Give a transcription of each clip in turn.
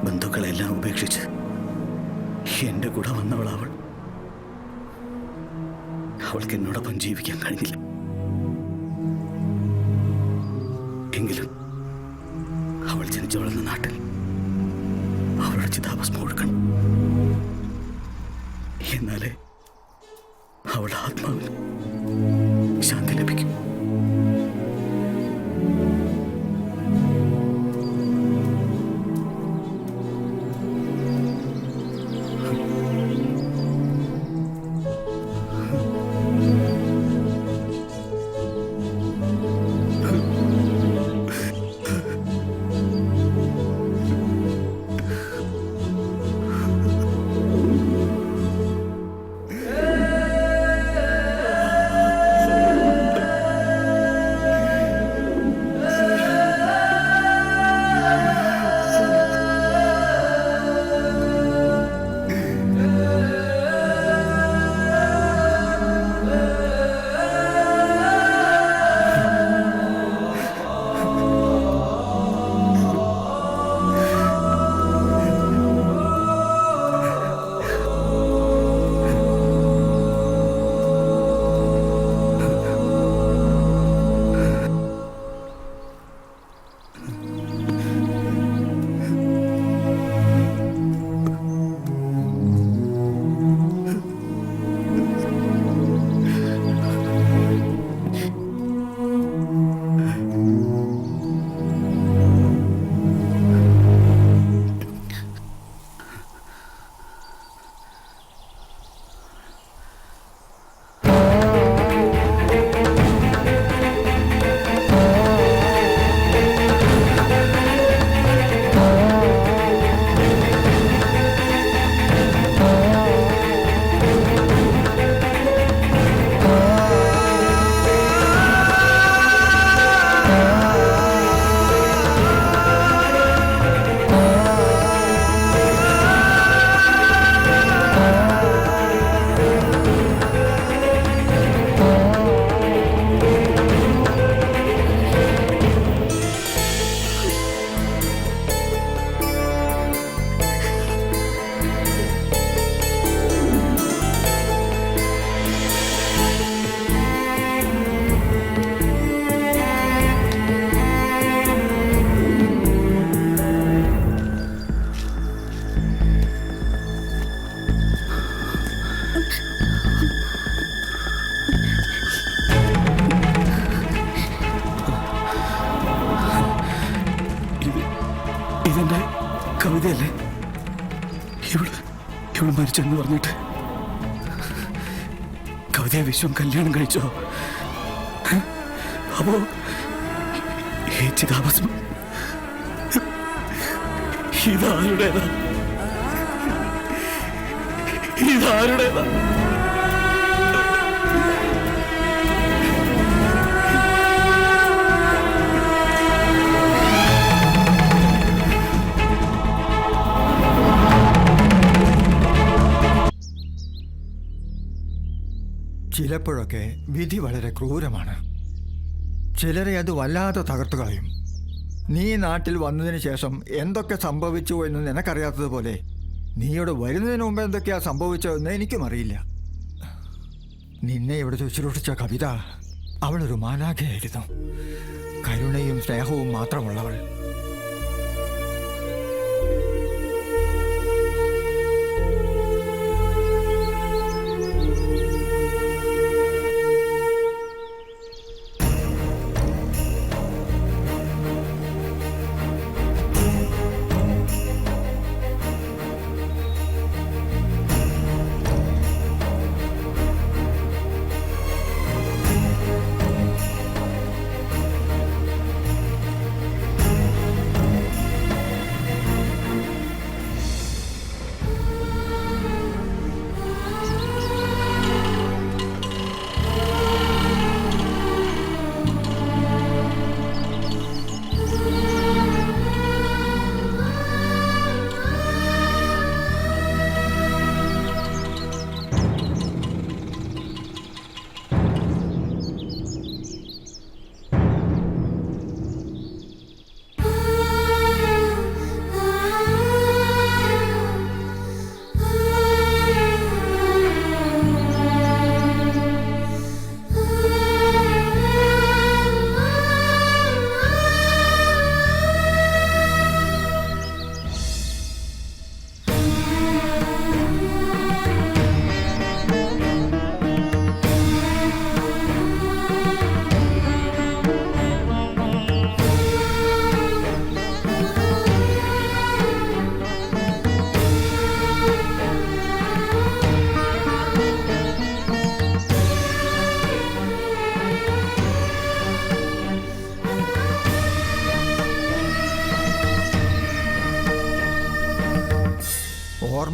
ബന്ധുക്കളെല്ലാം ഉപേക്ഷിച്ച് എന്റെ കൂടെ വന്നവൾ അവൾക്ക് എന്നോടൊപ്പം ജീവിക്കാൻ കഴിഞ്ഞില്ല. എങ്കിലും അവൾ ജനിച്ചു വളർന്ന നാട്ടിൽ അവളുടെ ചിതാഭസ്മം ഒഴുക്കണം. എന്നാലേ അവളുടെ ആത്മാവിന് ശാന്തി ലഭിക്കും. ഇതെന്റെ കവിതയല്ലേ? ഇവള് മരിച്ചെന്ന് പറഞ്ഞിട്ട് കവിതയെ വിശ്വം കല്യാണം കഴിച്ചോ? അപ്പോ ഈ ചിതാഭസ്മം ഇതാരുടേതാ? ഇതാരുടേതാ? ചിലപ്പോഴൊക്കെ വിധി വളരെ ക്രൂരമാണ്. ചിലരെ അത് വല്ലാതെ തകർത്തു കളയും. നീ നാട്ടിൽ വന്നതിന് ശേഷം എന്തൊക്കെ സംഭവിച്ചു എന്ന് നിനക്കറിയാത്തതുപോലെ നീയോട് വരുന്നതിന് മുമ്പ് എന്തൊക്കെയാ സംഭവിച്ചതെന്ന് എനിക്കും അറിയില്ല. നിന്നെ ഇവിടെ ശുശ്രൂഷിച്ച കവിത അവളൊരു മാലാഖയായിരുന്നു. കരുണയും സ്നേഹവും മാത്രമുള്ളവൾ.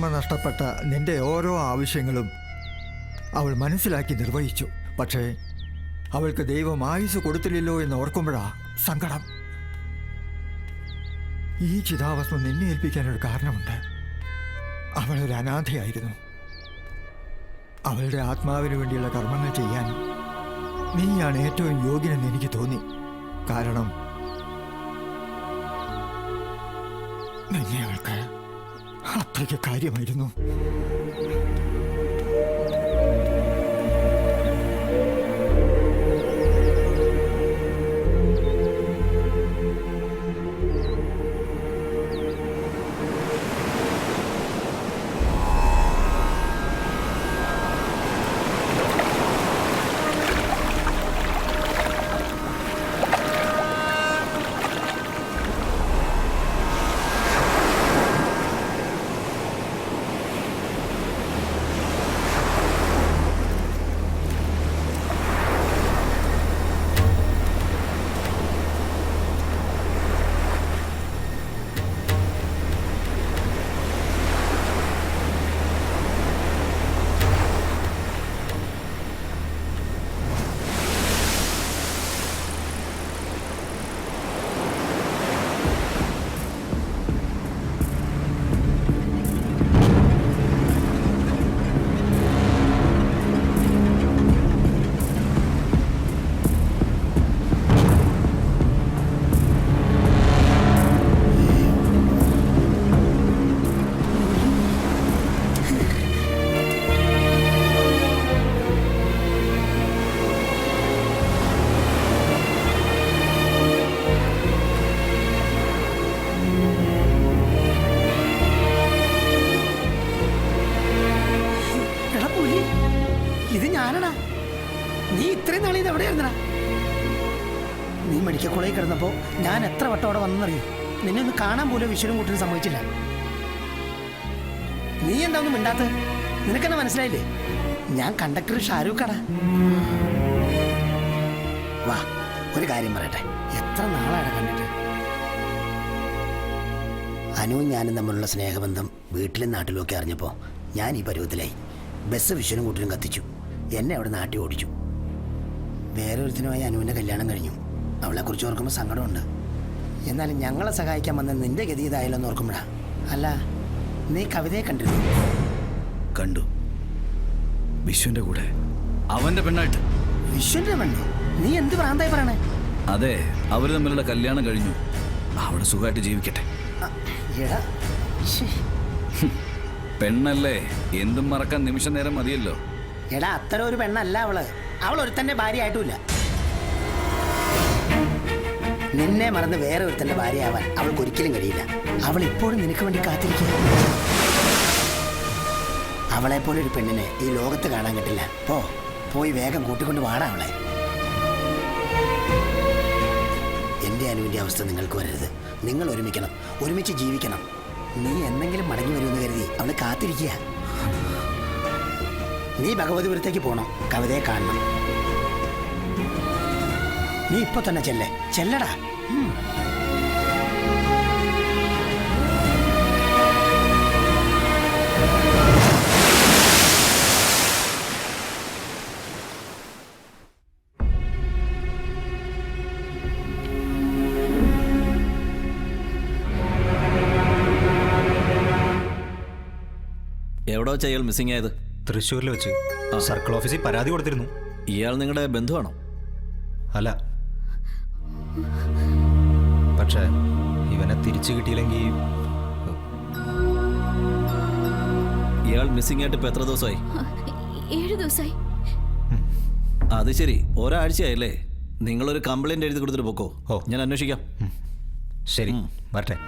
ഓർമ്മ നഷ്ടപ്പെട്ട നിന്റെ ഓരോ ആവശ്യങ്ങളും അവൾ മനസ്സിലാക്കി നിർവഹിച്ചു. പക്ഷേ അവൾക്ക് ദൈവം ആയുസ് കൊടുത്തില്ലല്ലോ എന്ന് ഓർക്കുമ്പോഴാ സങ്കടം. ഈ ചിതാവസ്ഥ നിന്നെ ഏൽപ്പിക്കാനൊരു കാരണമുണ്ട്. അവളൊരു അനാഥയായിരുന്നു. അവളുടെ ആത്മാവിന് വേണ്ടിയുള്ള കർമ്മങ്ങൾ ചെയ്യാൻ നീയാണ് ഏറ്റവും യോഗ്യനെന്ന് എനിക്ക് തോന്നി. കാരണം നിന്നെ അവൾക്ക് അത്രയ്ക്ക് കാര്യമായിരുന്നു. ഇത് ഞാനടാ. നീ ഇത്രയും നാളെ ഇത് എവിടെയായിരുന്നടാ? നീ മെഡിക്കൽ കോളേജിൽ കിടന്നപ്പോൾ ഞാൻ എത്ര വട്ടം അവിടെ വന്നെന്നറിയോ? നിന്നെ ഒന്ന് കാണാൻ പോലും വിശ്വനും കൂട്ടിനും സമ്മതിച്ചില്ല. നീ എന്താ ഒന്നും മിണ്ടാത്ത? നിനക്കെന്നെ മനസ്സിലായില്ലേ? ഞാൻ കണ്ടക്ടർ ഷാരൂഖാടാ. വാ, ഒരു കാര്യം പറയട്ടെ. എത്ര നാളാണ് കണ്ടിട്ട്. അനുവും ഞാനും തമ്മിലുള്ള സ്നേഹബന്ധം വീട്ടിലും നാട്ടിലും ഒക്കെ അറിഞ്ഞപ്പോൾ ഞാൻ ഈ പരുവത്തിലായി. ബസ് വിശ്വനും കൂട്ടിനും കത്തിച്ചു. എന്നെ അവിടെ നാട്ടി ഓടിച്ചു. വേറെ ഒരുത്തിനുമായി അനുവിൻ്റെ കല്യാണം കഴിഞ്ഞു. അവളെക്കുറിച്ച് ഓർക്കുമ്പോൾ സങ്കടമുണ്ട്. എന്നാലും ഞങ്ങളെ സഹായിക്കാൻ വന്ന നിന്റെ ഗതി ഇതായല്ലോ എന്ന് ഓർക്കുമ്പോഴാ. അല്ല, നീ കവിതയെ കണ്ടിരുന്നു? കണ്ടു. വിശ്വന്റെ കൂടെ അവന്റെ പെണ്ണായിട്ട്. വിശ്വന്റെ പെണ്ണോ? നീ എന്ത് ഭ്രാന്തായി പറയണേ? അതെ, അവര് തമ്മിലുള്ള കല്യാണം കഴിഞ്ഞു. അവിടെ സുഖമായിട്ട് ജീവിക്കട്ടെ. എടാ, ശ്ശേ. പെണ്ണല്ലേ, എന്തും മറക്കാൻ നിമിഷം നേരം മതിയല്ലോ. എടാ, അത്തരം ഒരു പെണ്ണല്ല അവള്. അവൾ ഒരുത്തന്റെ ഭാര്യ ആയിട്ടുമില്ല. നിന്നെ മറന്ന് വേറെ ഒരുത്തന്റെ ഭാര്യയാവാൻ അവൾക്ക് ഒരിക്കലും കഴിയില്ല. അവൾ ഇപ്പോഴും നിനക്ക് വേണ്ടി കാത്തിരിക്കുക. അവളെപ്പോലെ ഒരു പെണ്ണിനെ ഈ ലോകത്ത് കാണാൻ കിട്ടില്ല. പോയി വേഗം കൂട്ടിക്കൊണ്ട് വാടാ അവളെ. എൻ്റെ അനുവിൻ്റെ അവസ്ഥ നിങ്ങൾക്ക് വരരുത്. നിങ്ങൾ ഒരുമിക്കണം, ഒരുമിച്ച് ജീവിക്കണം. നീ എന്തെങ്കിലും മടങ്ങി വരുമെന്ന് കരുതി അവള് കാത്തിരിക്കുക. നീ ഭഗവതിപുരത്തേക്ക് പോകണം, കവിതയെ കാണണം. നീ ഇപ്പൊ തന്നെ ചെല്ലടാ. എവിടെ വെച്ചാ ഇയാൾ മിസ്സിംഗ് ആയത്? തൃശ്ശൂരിൽ വെച്ച് സർക്കിൾ ഓഫീസിൽ പരാതി കൊടുത്തിരുന്നു. ഇയാൾ നിങ്ങളുടെ ബന്ധുവാണോ? അല്ല, പക്ഷേ ഇവനെ തിരിച്ചു കിട്ടിയില്ലെങ്കിൽ. ഇയാൾ മിസ്സിംഗ് ആയിട്ട് ഇപ്പൊ എത്ര ദിവസമായി? 7 ദിവസമായി. അത് ശരി, ഒരാഴ്ചയായില്ലേ? നിങ്ങളൊരു കംപ്ലൈന്റ് എഴുതി കൊടുത്തിട്ട് പോക്കോ. ഞാൻ അന്വേഷിക്കാം. ശരി, വരട്ടെ.